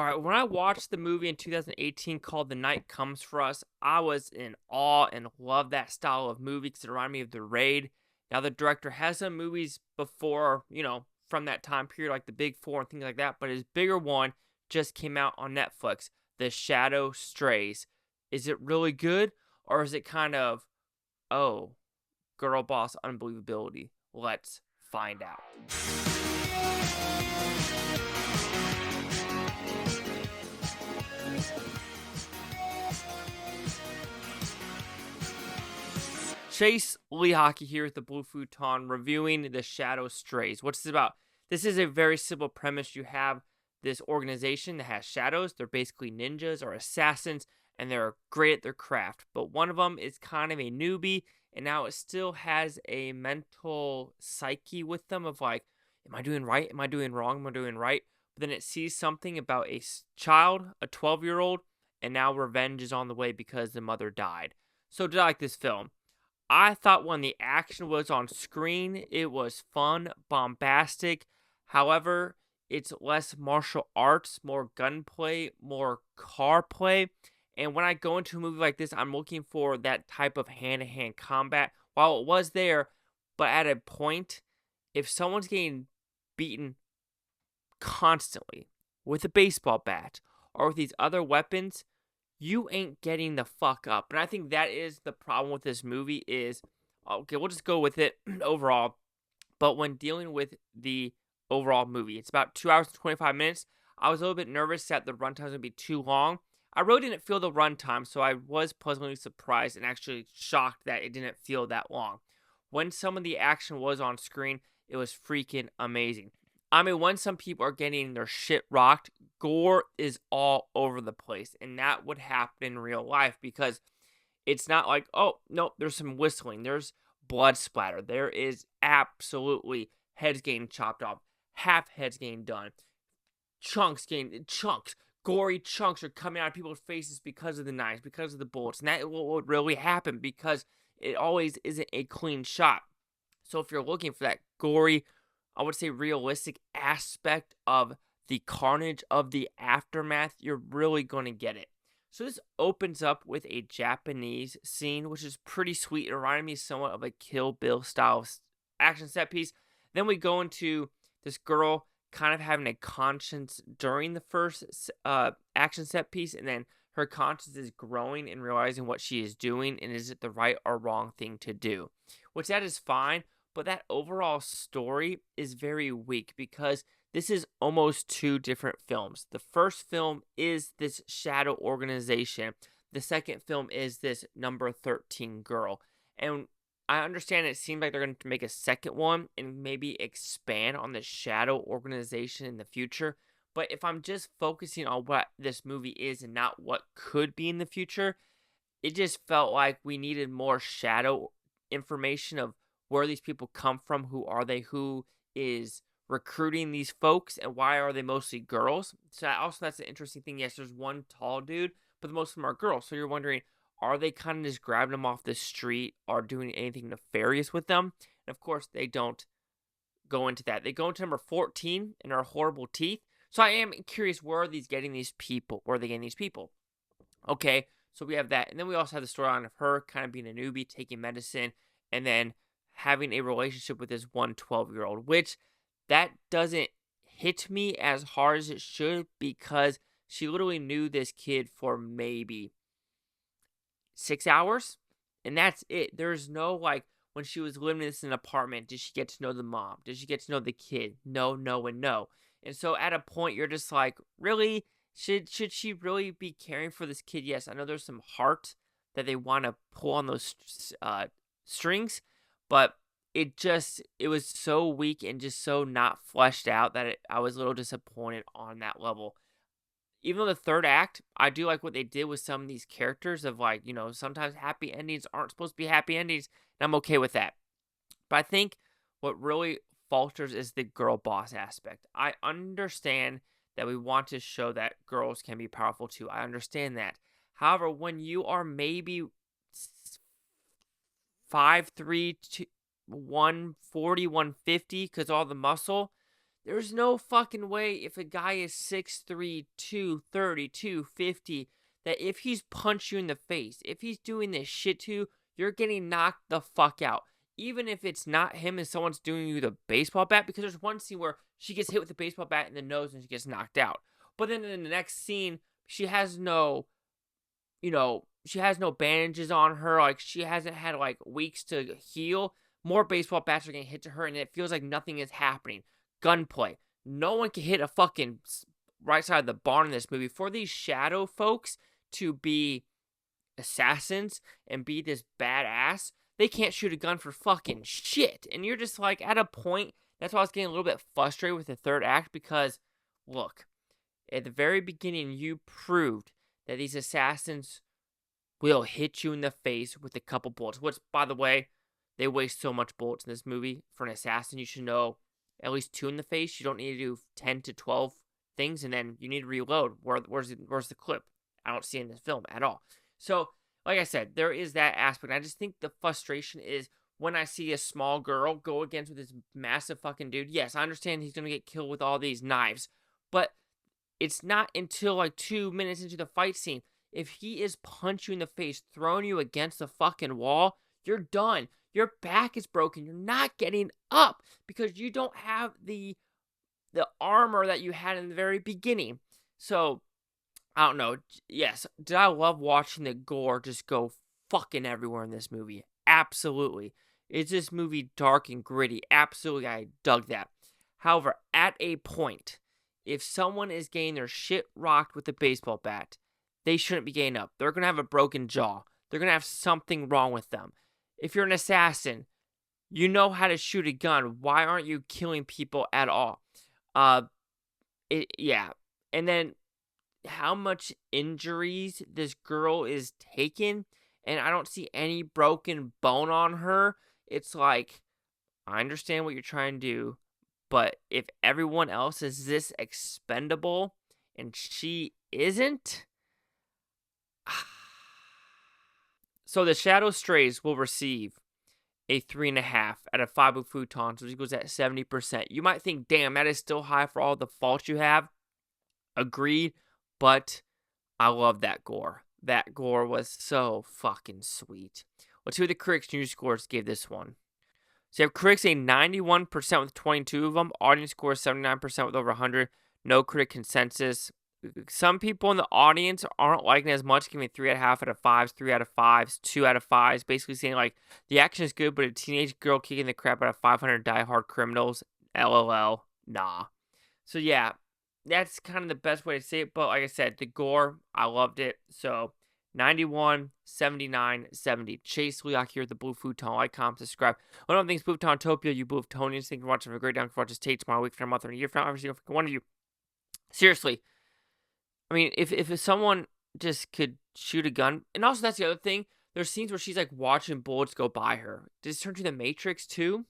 All right, when I watched the movie in 2018 called The Night Comes for Us, I was in awe and loved that style of movie because it reminded me of The Raid. Now, the director has some movies before, from that time period, like The Big Four and things like that, but his bigger one just came out on Netflix, The Shadow Strays. Is it really good, or is it kind of, oh, girl boss unbelievability? Let's find out. Chase Lee Hockey here with the Blue Futon reviewing The Shadow Strays. What's this about? This is a very simple premise. You have this organization that has shadows. They're basically ninjas or assassins, and they're great at their craft. But one of them is kind of a newbie, and now it still has a mental psyche with them of like, am I doing right? Am I doing wrong? Am I doing right? But then it sees something about a child, a 12-year-old, and now revenge is on the way because the mother died. So did I like this film? I thought when the action was on screen, it was fun, bombastic. However, it's less martial arts, more gunplay, more car play. And when I go into a movie like this, I'm looking for that type of hand-to-hand combat. While it was there, but at a point, if someone's getting beaten constantly with a baseball bat or with these other weapons, you ain't getting the fuck up. And I think that is the problem with this movie is, okay, we'll just go with it overall. But when dealing with the overall movie, it's about 2 hours and 25 minutes. I was a little bit nervous that the runtime was going to be too long. I really didn't feel the runtime, so I was pleasantly surprised and actually shocked that it didn't feel that long. When some of the action was on screen, it was freaking amazing. I mean, when some people are getting their shit rocked, gore is all over the place. And that would happen in real life because it's not like, oh, no, there's some whistling. There's blood splatter. There is absolutely heads getting chopped off, half heads getting done, chunks. Gory chunks are coming out of people's faces because of the knives, because of the bullets. And that would really happen because it always isn't a clean shot. So if you're looking for that gory, I would say realistic aspect of the carnage of the aftermath, you're really going to get it. So this opens up with a Japanese scene, which is pretty sweet. It reminded me somewhat of a Kill Bill style action set piece. Then we go into this girl kind of having a conscience during the first action set piece, and then her conscience is growing and realizing what she is doing, and is it the right or wrong thing to do, which that is fine. But that overall story is very weak because this is almost two different films. The first film is this shadow organization. The second film is this number 13 girl. And I understand it seems like they're going to make a second one and maybe expand on the shadow organization in the future. But if I'm just focusing on what this movie is and not what could be in the future, it just felt like we needed more shadow information of where these people come from, who are they, who is recruiting these folks, and why are they mostly girls. So that's an interesting thing. Yes, there's one tall dude, but most of them are girls. So you're wondering, are they kind of just grabbing them off the street or doing anything nefarious with them? And of course, they don't go into that. They go into number 14 and our horrible teeth. So I am curious, where are these getting these people? Where are they getting these people? Okay, so we have that. And then we also have the storyline of her kind of being a newbie, taking medicine, and then having a relationship with this 12-year-old, which that doesn't hit me as hard as it should because she literally knew this kid for maybe 6 hours, and that's it. There's no, like, when she was living in this apartment, did she get to know the mom? Did she get to know the kid? No, and no. And so at a point, you're just like, really? Should she really be caring for this kid? Yes, I know there's some heart that they want to pull on those strings, but it was so weak and just so not fleshed out that I was a little disappointed on that level. Even though the third act, I do like what they did with some of these characters of, like, sometimes happy endings aren't supposed to be happy endings, and I'm okay with that. But I think what really falters is the girl boss aspect. I understand that we want to show that girls can be powerful too. I understand that. However, when you are maybe 5'3" to 140, 150 because all the muscle, There's no fucking way if a guy is 6'3", 230, 250, that if he's punched you in the face, if he's doing this shit to you, you're getting knocked the fuck out. Even if it's not him and someone's doing you the baseball bat, because there's one scene where she gets hit with the baseball bat in the nose and she gets knocked out. But then in the next scene, she has no, she has no bandages on her. Like, she hasn't had, like, weeks to heal. More baseball bats are getting hit to her, and it feels like nothing is happening. Gunplay. No one can hit a fucking right side of the barn in this movie. For these shadow folks to be assassins and be this badass, they can't shoot a gun for fucking shit. And you're just like, at a point, that's why I was getting a little bit frustrated with the third act, because, look, at the very beginning, you proved that these assassins will hit you in the face with a couple bullets, which, by the way, they waste so much bullets in this movie. For an assassin, you should know at least 2 in the face. You don't need to do 10 to 12 things, and then you need to reload. Where's the clip? I don't see it in this film at all. So, like I said, there is that aspect. I just think the frustration is when I see a small girl go against with this massive fucking dude. Yes, I understand he's going to get killed with all these knives, but it's not until like 2 minutes into the fight scene. If he is punching you in the face, throwing you against the fucking wall, you're done. Your back is broken. You're not getting up because you don't have the armor that you had in the very beginning. So, I don't know. Yes, did I love watching the gore just go fucking everywhere in this movie? Absolutely. Is this movie dark and gritty? Absolutely, I dug that. However, at a point, if someone is getting their shit rocked with a baseball bat, they shouldn't be getting up. They're going to have a broken jaw. They're going to have something wrong with them. If you're an assassin, you know how to shoot a gun. Why aren't you killing people at all? Yeah. And then how much injuries this girl is taking, and I don't see any broken bone on her. It's like, I understand what you're trying to do, but if everyone else is this expendable and she isn't... So the Shadow Strays will receive a 3.5 out of 5 Futons, which equals at 70%. You might think, damn, that is still high for all the faults you have. Agreed, but I love that gore. That gore was so fucking sweet. Let's see what the critics' news scores gave this one. So you have critics a 91% with 22 of them. Audience score 79% with over 100. No critic consensus. Some people in the audience aren't liking it as much, giving 3.5 out of 5s, 3 out of 5s, 2 out of 5s, basically saying like the action is good, but a teenage girl kicking the crap out of 500 diehard criminals, LOL, nah. So yeah, that's kind of the best way to say it, but like I said, the gore, I loved it. So 91, 79, 70. Chase Leak here at the Blue Futon. Like, comment, subscribe. One of the things, Futontopia, you Blue Futonians, thank you for watching. Have a great day. For watching this tape tomorrow, week, for a month, or a year from now. Every single one of you. Seriously. I mean, if someone just could shoot a gun, and also that's the other thing, there's scenes where she's like watching bullets go by her. Does it turn to the Matrix too?